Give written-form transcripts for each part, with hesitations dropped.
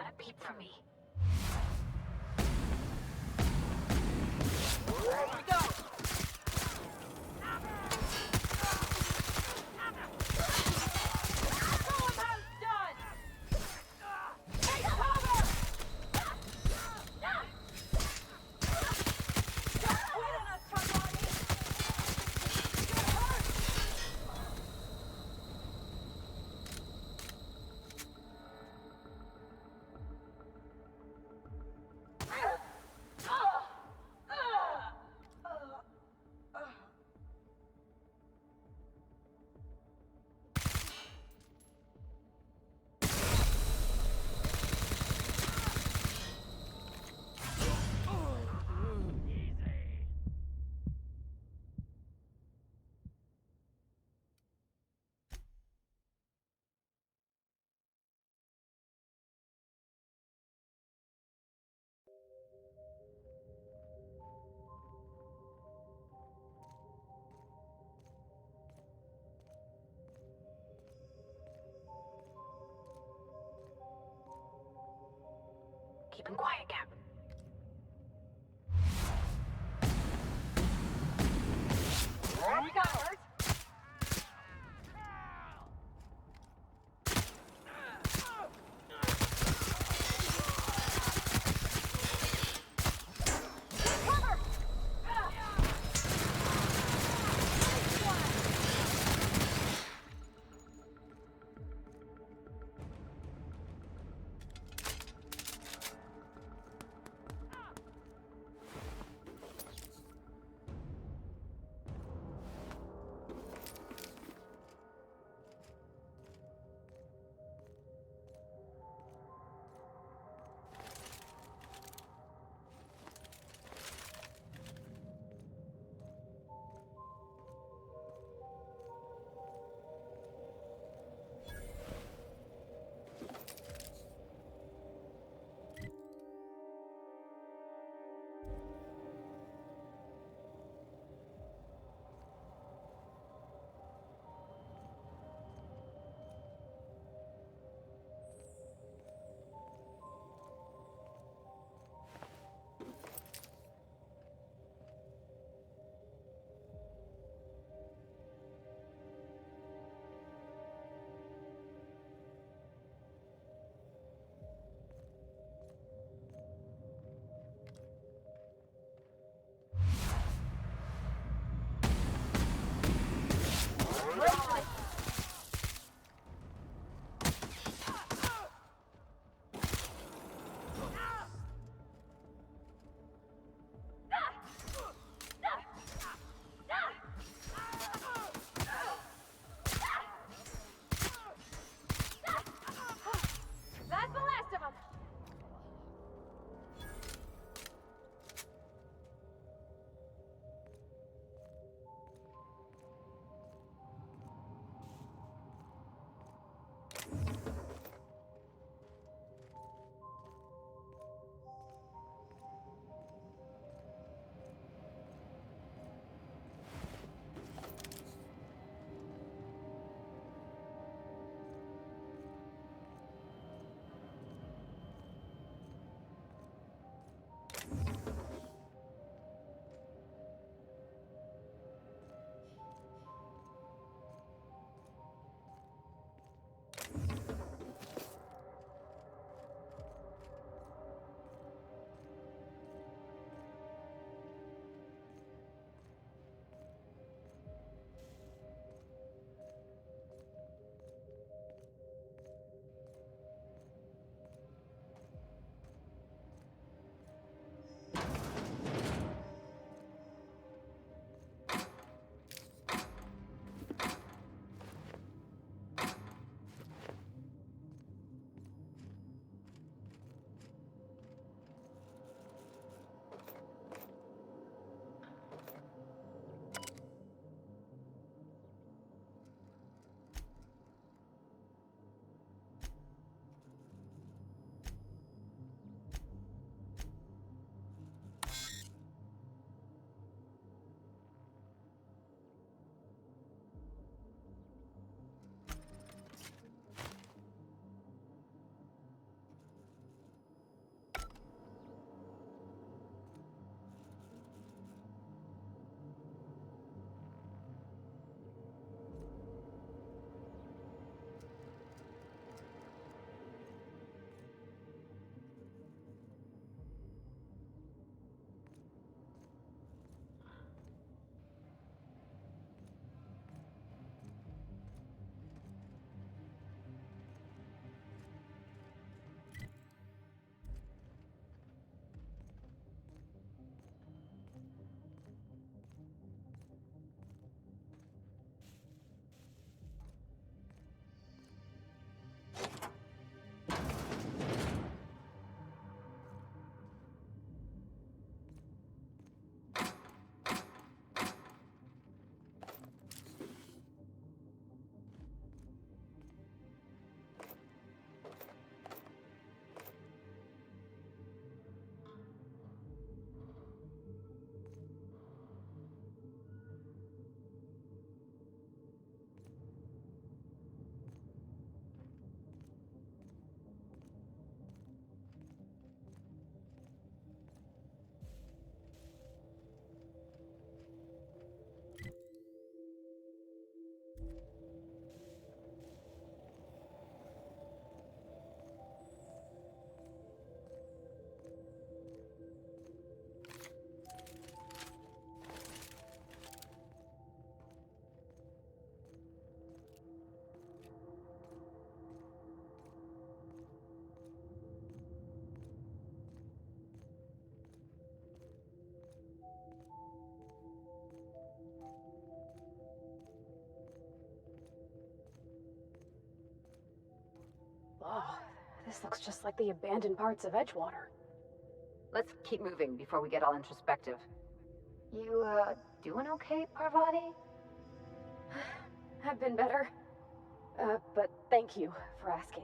Not a peep from me. Here we go! Keep him quiet, Cap. Here we go! Whoa, this looks just like the abandoned parts of Edgewater. Let's keep moving before we get all introspective. You, doing okay, Parvati? I've been better. But thank you for asking.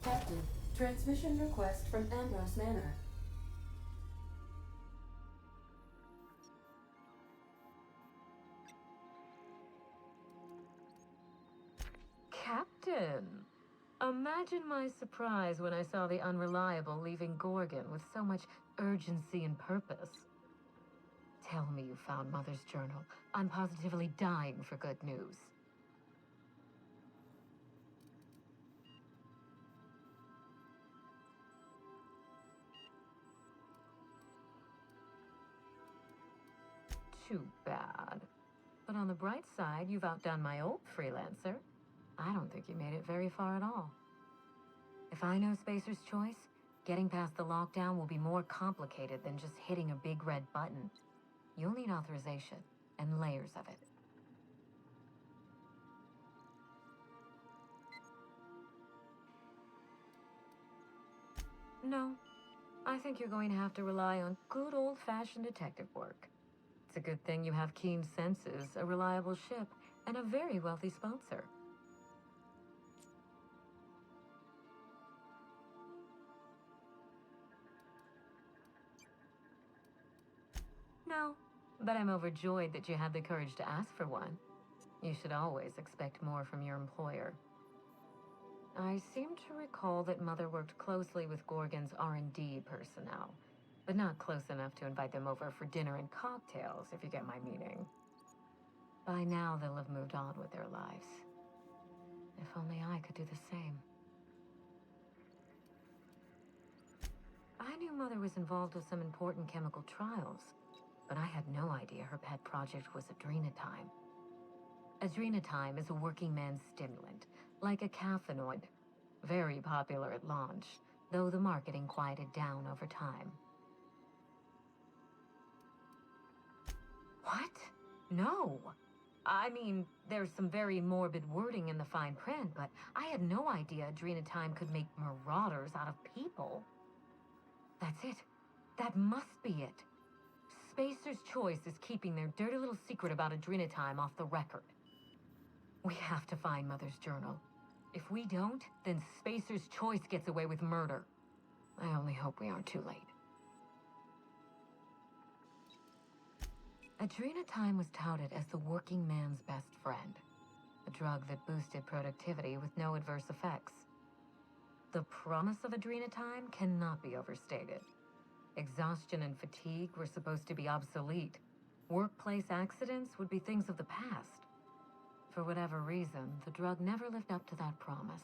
Captain, transmission request from Ambrose Manor. Captain! Imagine my surprise when I saw the Unreliable leaving Gorgon with so much urgency and purpose. Tell me you found Mother's journal. I'm positively dying for good news. Too bad. But on the bright side, you've outdone my old freelancer. I don't think you made it very far at all. If I know Spacer's choice, getting past the lockdown will be more complicated than just hitting a big red button. You'll need authorization, and layers of it. No, I think you're going to have to rely on good old-fashioned detective work. It's a good thing you have keen senses, a reliable ship, and a very wealthy sponsor. No, but I'm overjoyed that you had the courage to ask for one. You should always expect more from your employer. I seem to recall that Mother worked closely with Gorgon's R&D personnel, but not close enough to invite them over for dinner and cocktails, if you get my meaning. By now, they'll have moved on with their lives. If only I could do the same. I knew Mother was involved with some important chemical trials, but I had no idea her pet project was adrenatime. Adrenatime is a working man's stimulant, like a caffeinoid. Very popular at launch, though the marketing quieted down over time. What? No. I mean, there's some very morbid wording in the fine print, but I had no idea adrenatime could make marauders out of people. That's it. That must be it. Spacer's Choice is keeping their dirty little secret about adrenatime off the record. We have to find Mother's journal. If we don't, then Spacer's Choice gets away with murder. I only hope we aren't too late. Adrenatime was touted as the working man's best friend, a drug that boosted productivity with no adverse effects. The promise of adrenatime cannot be overstated. Exhaustion and fatigue were supposed to be obsolete. Workplace accidents would be things of the past. For whatever reason, the drug never lived up to that promise.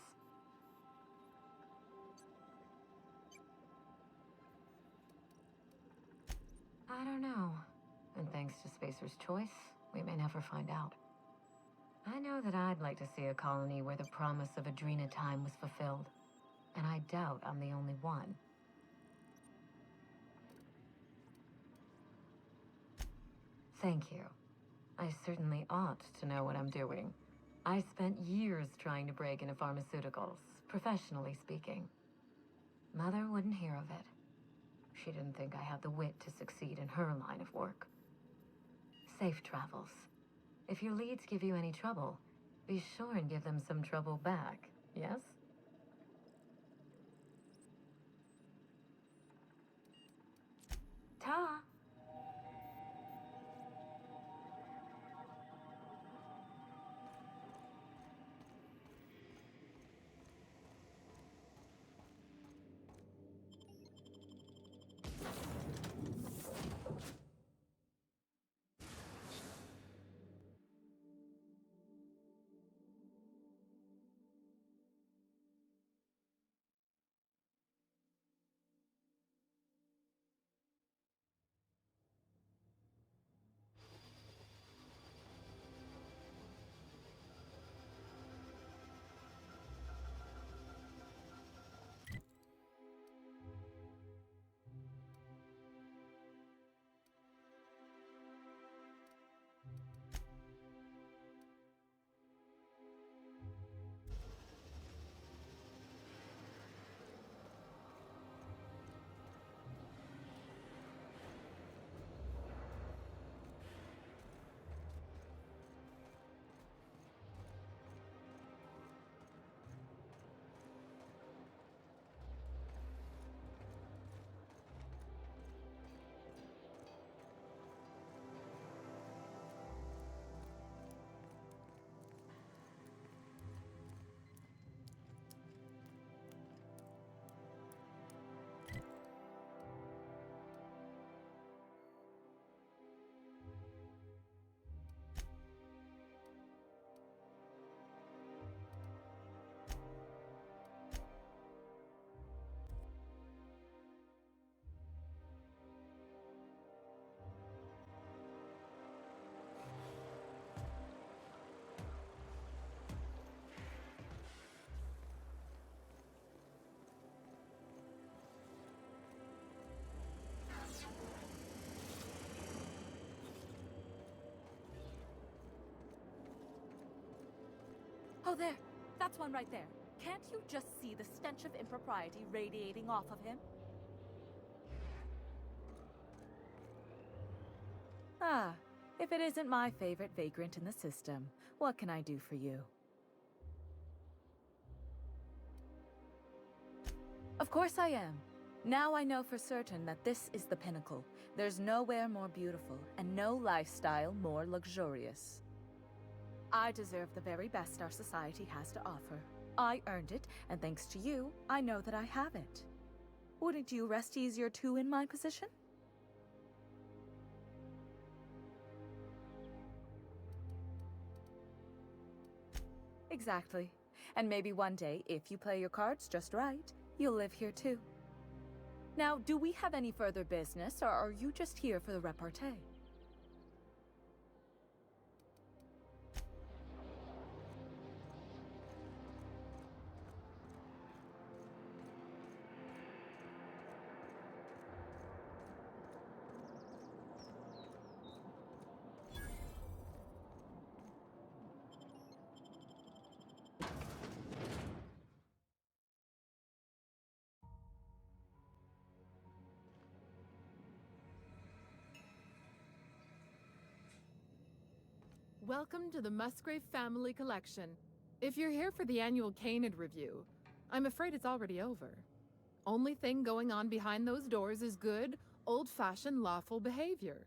I don't know. And thanks to Spacer's Choice, we may never find out. I know that I'd like to see a colony where the promise of adrenatime was fulfilled. And I doubt I'm the only one. Thank you. I certainly ought to know what I'm doing. I spent years trying to break into pharmaceuticals, professionally speaking. Mother wouldn't hear of it. She didn't think I had the wit to succeed in her line of work. Safe travels. If your leads give you any trouble, be sure and give them some trouble back, yes? Ta! Oh, there. That's one right there. Can't you just see the stench of impropriety radiating off of him? Ah, if it isn't my favorite vagrant in the system, what can I do for you? Of course I am. Now I know for certain that this is the pinnacle. There's nowhere more beautiful, and no lifestyle more luxurious. I deserve the very best our society has to offer. I earned it, and thanks to you, I know that I have it. Wouldn't you rest easier too in my position? Exactly. And maybe one day, if you play your cards just right, you'll live here too. Now, do we have any further business, or are you just here for the repartee? Welcome to the Musgrave Family Collection. If you're here for the annual Canid review, I'm afraid it's already over. Only thing going on behind those doors is good, old-fashioned lawful behavior.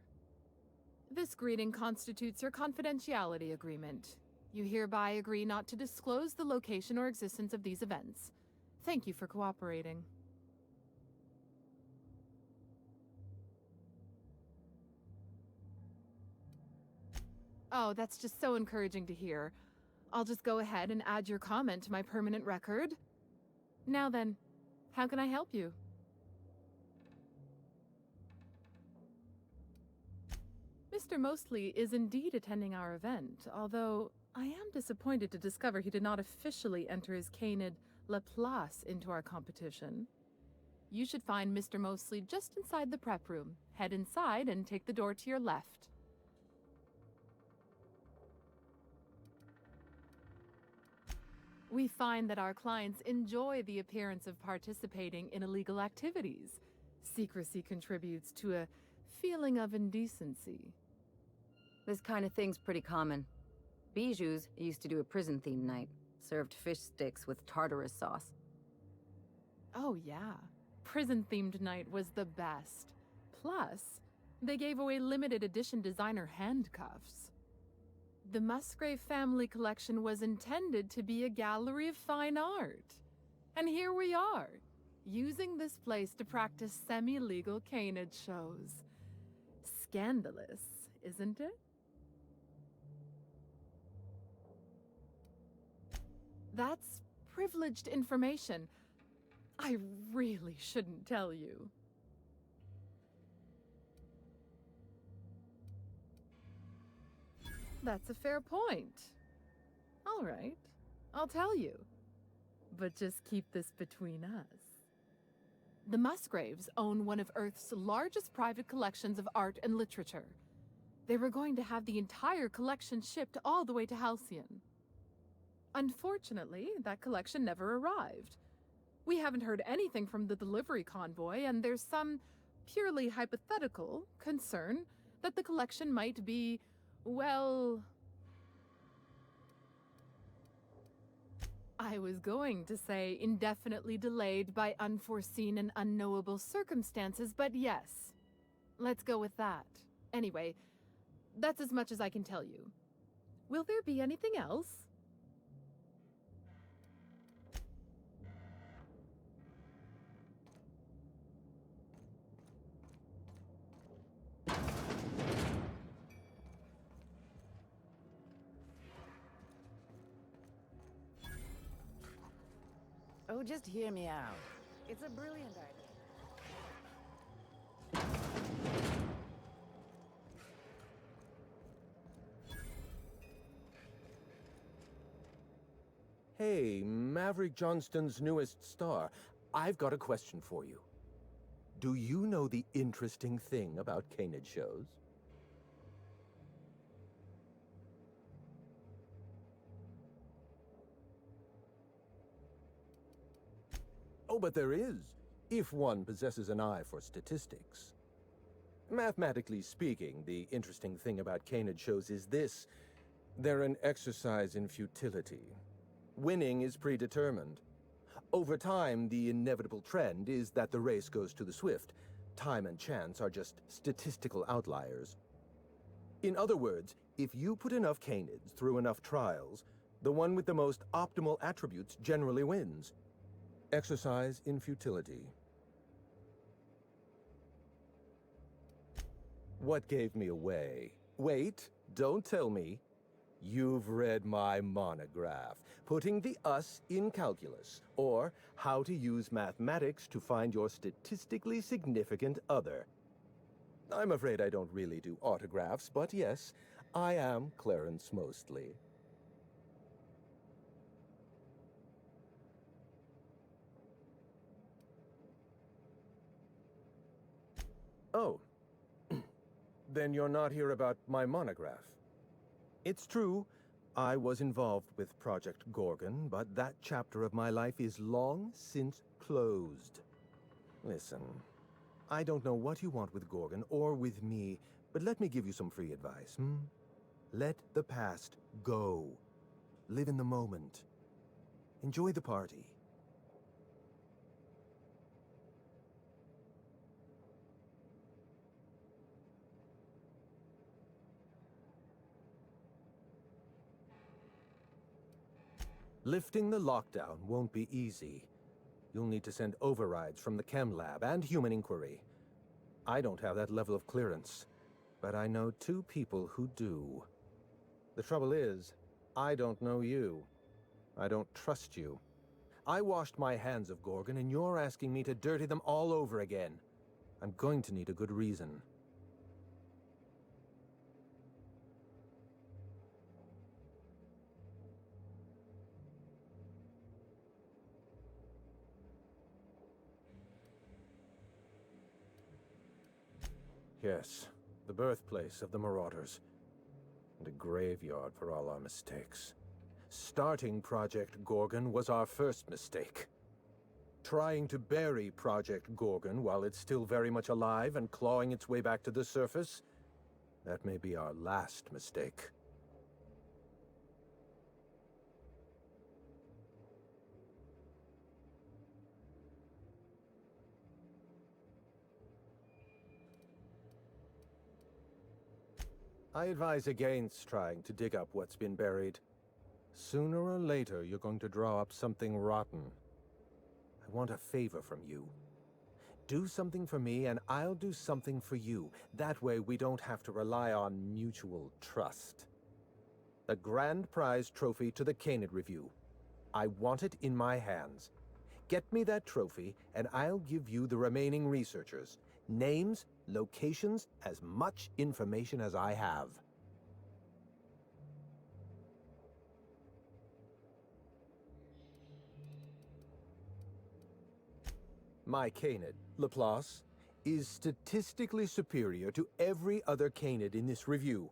This greeting constitutes your confidentiality agreement. You hereby agree not to disclose the location or existence of these events. Thank you for cooperating. Oh, that's just so encouraging to hear. I'll just go ahead and add your comment to my permanent record. Now then, how can I help you? Mr. Mostly is indeed attending our event, although I am disappointed to discover he did not officially enter his Canid La Place into our competition. You should find Mr. Mostly just inside the prep room. Head inside and take the door to your left. We find that our clients enjoy the appearance of participating in illegal activities. Secrecy contributes to a feeling of indecency. This kind of thing's pretty common. Bijou's used to do a prison-themed night. Served fish sticks with tartarus sauce. Oh yeah, prison-themed night was the best. Plus, they gave away limited edition designer handcuffs. The Musgrave Family Collection was intended to be a gallery of fine art. And here we are, using this place to practice semi-legal Canid shows. Scandalous, isn't it? That's privileged information. I really shouldn't tell you. That's a fair point. All right, I'll tell you. But just keep this between us. The Musgraves own one of Earth's largest private collections of art and literature. They were going to have the entire collection shipped all the way to Halcyon. Unfortunately, that collection never arrived. We haven't heard anything from the delivery convoy, and there's some purely hypothetical concern that the collection might be, well, I was going to say indefinitely delayed by unforeseen and unknowable circumstances, but yes, let's go with that. Anyway, that's as much as I can tell you. Will there be anything else? Oh, just hear me out. It's a brilliant idea. Hey, Maverick Johnston's newest star. I've got a question for you. Do you know the interesting thing about Canid shows? Oh, but there is, if one possesses an eye for statistics. Mathematically speaking, the interesting thing about canid shows is this. They're an exercise in futility. Winning is predetermined. Over time, the inevitable trend is that the race goes to the swift. Time and chance are just statistical outliers. In other words, if you put enough canids through enough trials, the one with the most optimal attributes generally wins. Exercise in futility. What gave me away? Wait, don't tell me. You've read my monograph, Putting the Us in Calculus, or How to Use Mathematics to Find Your Statistically Significant Other. I'm afraid I don't really do autographs, but yes, I am Clarence mostly. Oh. Then you're not here about my monograph. It's true, I was involved with Project Gorgon, but that chapter of my life is long since closed. Listen, I don't know what you want with Gorgon or with me, but let me give you some free advice, Let the past go. Live in the moment. Enjoy the party. Lifting the lockdown won't be easy. You'll need to send overrides from the chem lab and human inquiry. I don't have that level of clearance, but I know 2 people who do. The trouble is, I don't know you. I don't trust you. I washed my hands of Gorgon, and you're asking me to dirty them all over again. I'm going to need a good reason. Yes, the birthplace of the Marauders. And a graveyard for all our mistakes. Starting Project Gorgon was our first mistake. Trying to bury Project Gorgon while it's still very much alive and clawing its way back to the surface, that may be our last mistake. I advise against trying to dig up what's been buried. Sooner or later, you're going to draw up something rotten. I want a favor from you. Do something for me, and I'll do something for you. That way, we don't have to rely on mutual trust. The grand prize trophy to the Canid Review. I want it in my hands. Get me that trophy, and I'll give you the remaining researchers. Names, locations, as much information as I have. My canid, Laplace, is statistically superior to every other canid in this review.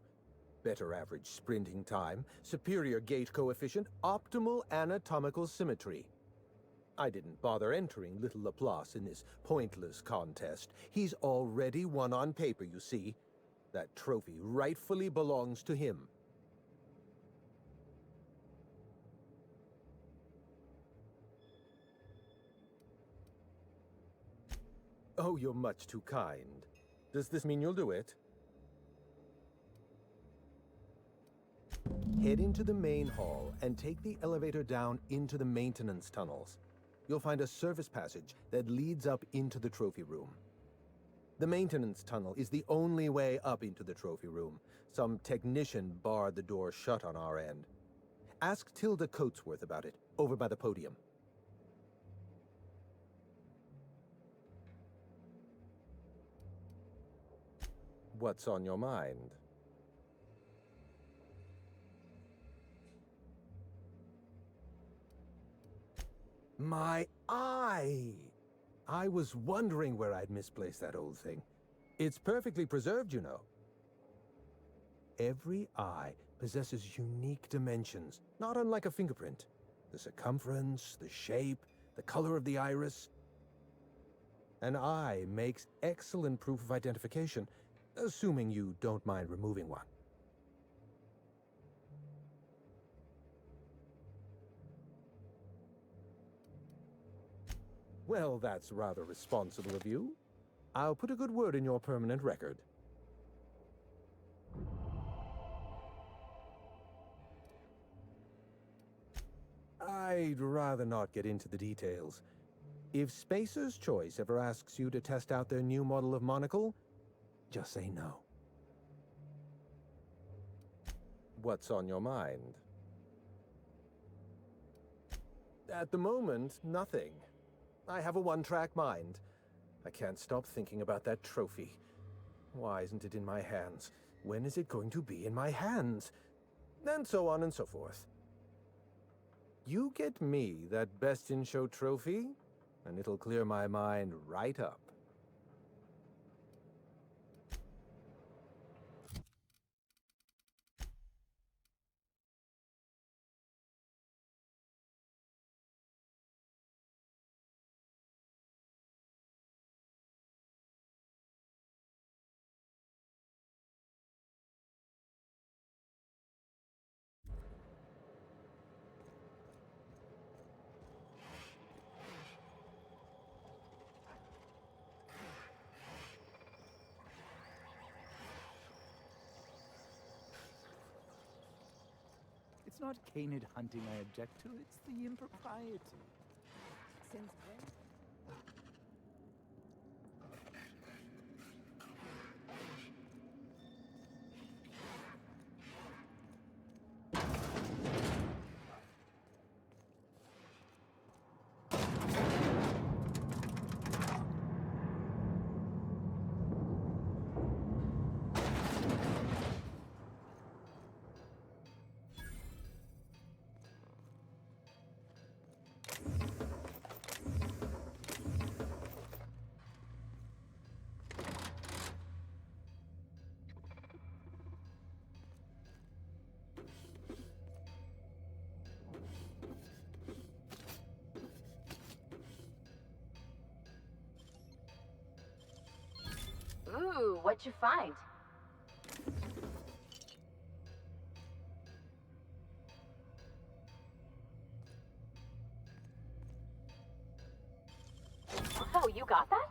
Better average sprinting time, superior gait coefficient, optimal anatomical symmetry. I didn't bother entering little Laplace in this pointless contest. He's already won on paper, you see. That trophy rightfully belongs to him. Oh, you're much too kind. Does this mean you'll do it? Head into the main hall and take the elevator down into the maintenance tunnels. You'll find a service passage that leads up into the trophy room. The maintenance tunnel is the only way up into the trophy room. Some technician barred the door shut on our end. Ask Tilda Coatsworth about it, over by the podium. What's on your mind? My eye! I was wondering where I'd misplaced that old thing. It's perfectly preserved, you know. Every eye possesses unique dimensions, not unlike a fingerprint. The circumference, the shape, the color of the iris. An eye makes excellent proof of identification, assuming you don't mind removing one. Well, that's rather responsible of you. I'll put a good word in your permanent record. I'd rather not get into the details. If Spacer's Choice ever asks you to test out their new model of monocle, just say no. What's on your mind? At the moment, nothing. I have a one-track mind. I can't stop thinking about that trophy. Why isn't it in my hands? When is it going to be in my hands? And so on and so forth. You get me that Best in Show trophy, and it'll clear my mind right up. It's not canid hunting I object to, it's the impropriety. Since when? Ooh, what'd you find? Oh, you got that?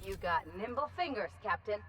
You got nimble fingers, Captain.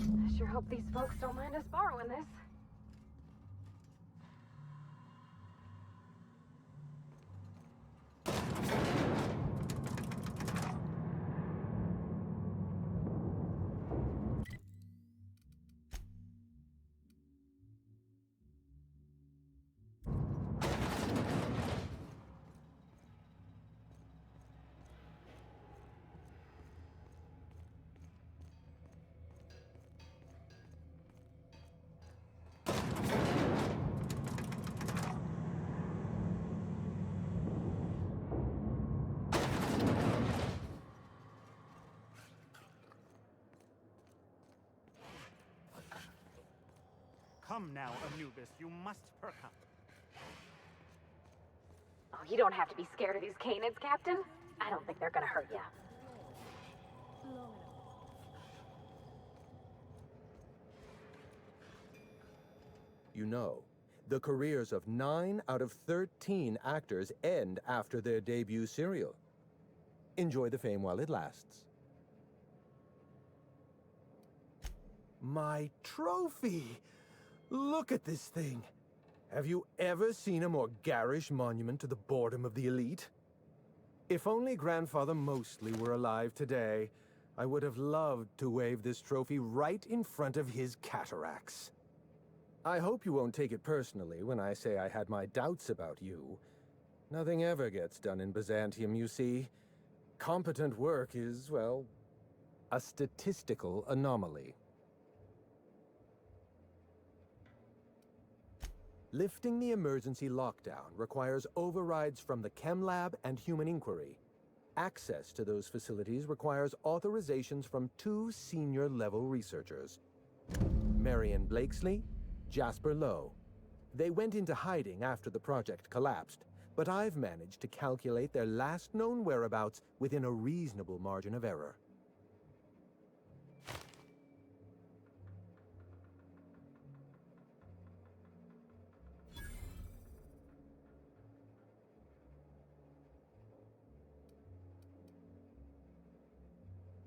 I sure hope these folks don't mind us borrowing this. Come now, Anubis, you must perk up. Oh, you don't have to be scared of these canids, Captain. I don't think they're gonna hurt you. You know, the careers of 9 out of 13 actors end after their debut serial. Enjoy the fame while it lasts. My trophy! Look at this thing! Have you ever seen a more garish monument to the boredom of the elite? If only Grandfather Mostly were alive today, I would have loved to wave this trophy right in front of his cataracts. I hope you won't take it personally when I say I had my doubts about you. Nothing ever gets done in Byzantium, you see. Competent work is, well, a statistical anomaly. Lifting the emergency lockdown requires overrides from the Chem Lab and Human Inquiry. Access to those facilities requires authorizations from 2 senior-level researchers. Marion Blakesley, Jasper Lowe. They went into hiding after the project collapsed, but I've managed to calculate their last known whereabouts within a reasonable margin of error.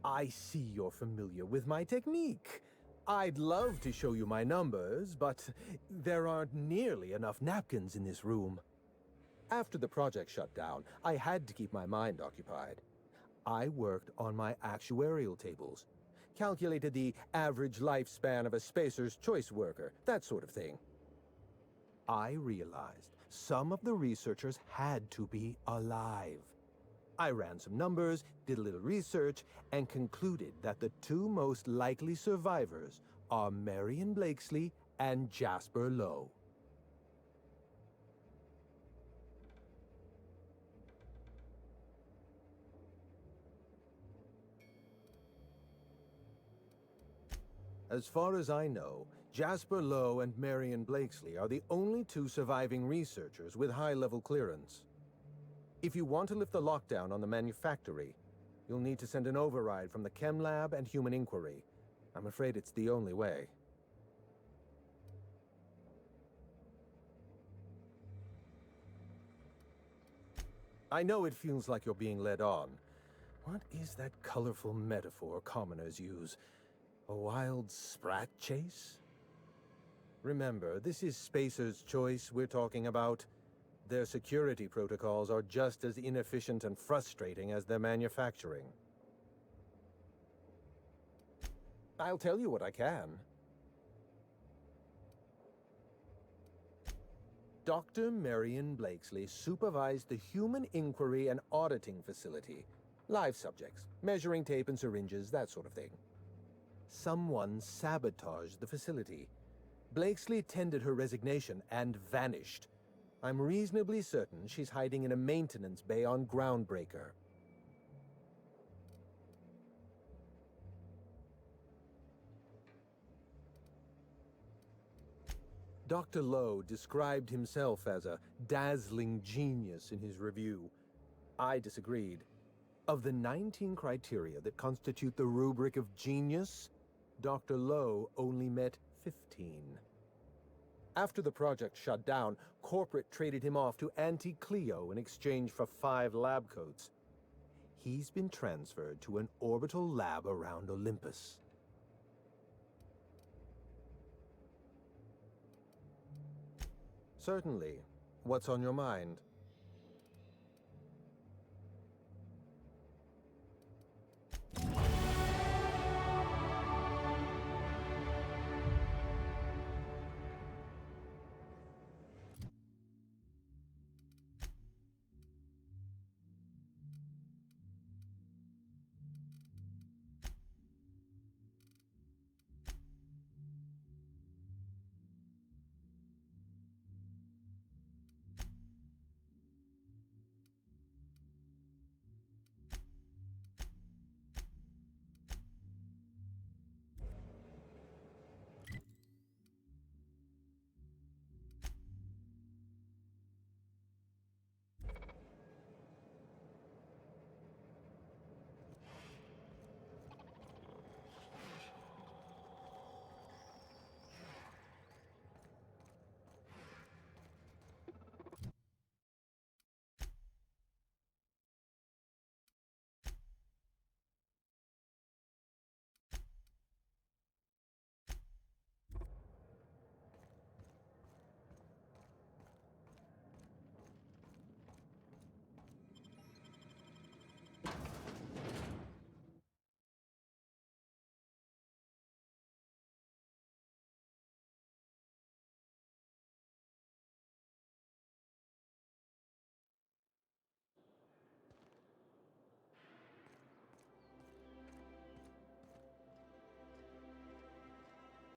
I see you're familiar with my technique. I'd love to show you my numbers, but there aren't nearly enough napkins in this room. After the project shut down, I had to keep my mind occupied. I worked on my actuarial tables, calculated the average lifespan of a spacer's choice worker, that sort of thing. I realized some of the researchers had to be alive. I ran some numbers, did a little research, and concluded that the 2 most likely survivors are Marion Blakesley and Jasper Lowe. As far as I know, Jasper Lowe and Marion Blakesley are the only 2 surviving researchers with high-level clearance. If you want to lift the lockdown on the manufactory, you'll need to send an override from the Chem Lab and Human Inquiry. I'm afraid it's the only way. I know it feels like you're being led on. What is that colorful metaphor commoners use? A wild sprat chase? Remember, this is Spacer's Choice we're talking about. Their security protocols are just as inefficient and frustrating as their manufacturing. I'll tell you what I can. Dr. Marion Blakesley supervised the Human Inquiry and Auditing Facility. Live subjects, measuring tape and syringes, that sort of thing. Someone sabotaged the facility. Blakesley tendered her resignation and vanished. I'm reasonably certain she's hiding in a maintenance bay on Groundbreaker. Dr. Lowe described himself as a dazzling genius in his review. I disagreed. Of the 19 criteria that constitute the rubric of genius, Dr. Lowe only met 15. After the project shut down, corporate traded him off to Anti-Cleo in exchange for 5 lab coats. He's been transferred to an orbital lab around Olympus. Certainly. What's on your mind?